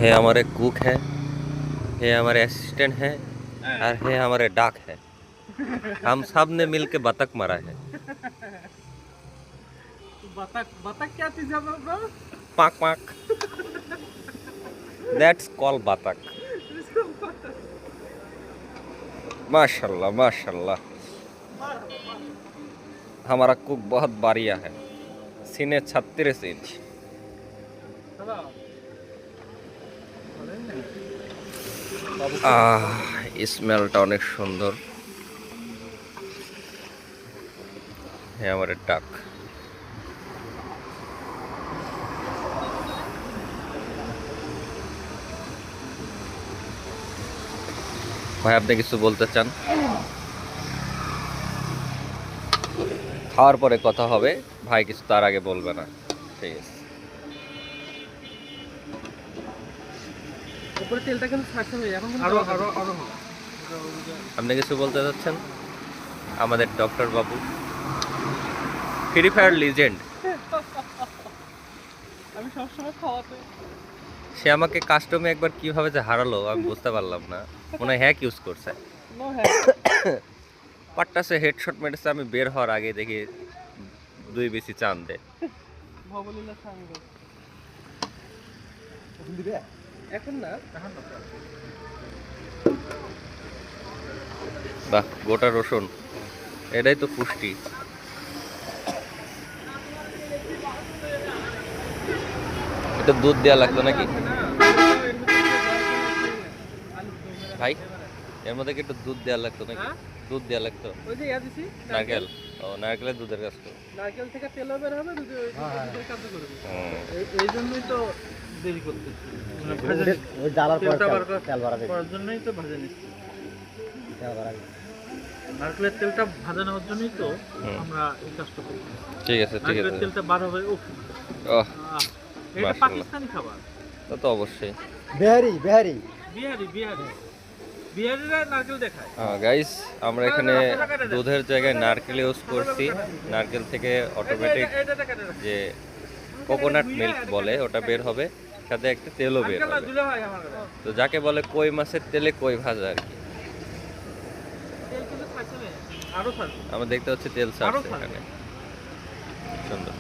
ये हमारे कुक है, ये हमारे असिस्टेंट है और ये हमारे डाक है। हम सब ने मिलके बतख मारा है। बतख बतख क्या चीज है ब्रो? पाक पाक। दैट्स कॉल बतख। माशाल्लाह माशाल्लाह। हमारा कुक बहुत बढ़िया है। सीने 36 इंच। स्मेलটা অনেক সুন্দর। হ্যাঁ আমার ডাক। ভাই আপনি কিছু বলতে চান? খাওয়ার পরে কথা হবে, ভাই কিছু তার আগে বলবে না। ঠিক আছে। উপরে তেলটা কিন্তু ছাড়তে হবে এখন কিন্তু আরো আপনি কিছু বলতে চাচ্ছেন? আমাদের ডক্টর বাবু ফ্রি ফায়ার লিজেন্ড। আমি সবসময় খাওয়াতে সে আমাকে কাস্টমে একবার কিভাবে যে হারালো আমি বুঝতে পারলাম না। মনে হয় হ্যাক ইউজ করছে। নো হ্যাঁ পাট্টাসে হেডশট মেরেছে, আমি বের হওয়ার আগে দেখি 2 বেশি চান দে। ভবলীলা সাঙ্গ এখন না বাহ গোটা রসুন, এটাই তো পুষ্টি। এটা দুধ দেওয়া লাগতো নাকি ভাই? এর মধ্যে কি একটু দুধ দেওয়া লাগতো নাকি? দুধ দেওয়া লাগতো? ওই যে ইয়া দিছি নারকেল। ও নারকেলের দুধের কাজ তো। নারকেল থেকে তেল বের হবে দুধের কাজ করবে। এই জন্যই তো দেরি করতেছি মানে ভাজা ওই জ্বালার পর তেল ভরা দেব করার জন্যই তো ভাজা নিচ্ছি তেল ভরা নারকেলের তেলটা ভাজা নেওয়ার জন্যই তো আমরা এই কাজটা করি। ঠিক আছে ঠিক আছে। নারকেলের তেলটা বার হবে। উফ ওহ এটা পাকিস্তানি খাবার। তা তো অবশ্যই। বিহারি বিহারিরা নারকেল দেখায়। গাইস আমরা এখানে দুধের জায়গায় নারকেল ইউজ করছি। নারকেল থেকে অটোমেটিক যে কোকোনাট মিল্ক বলে ওটা বের হবে, সাথে একটা তেলও বের হবে। তো যাকে বলে কই মাছের তেলে কই ভাজা আর কি। আমরা দেখতে হচ্ছে তেল ছাড়ছে এখানে। সুন্দর।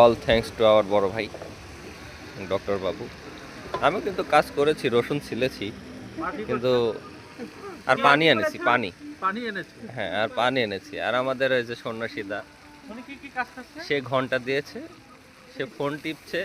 অল থ্যাঙ্কস টু আওয়ার বড় ভাই ডক্টর বাবু। আমিও কিন্তু কাজ করেছি, রসুন ছিলেছি, কিন্তু আর পানি এনেছি। পানি এনেছি হ্যাঁ আর পানি এনেছি। আর আমাদের ওই যে সন্ন্যাসীদা, সে ঘন্টা দিয়েছে, সে ফোন টিপছে।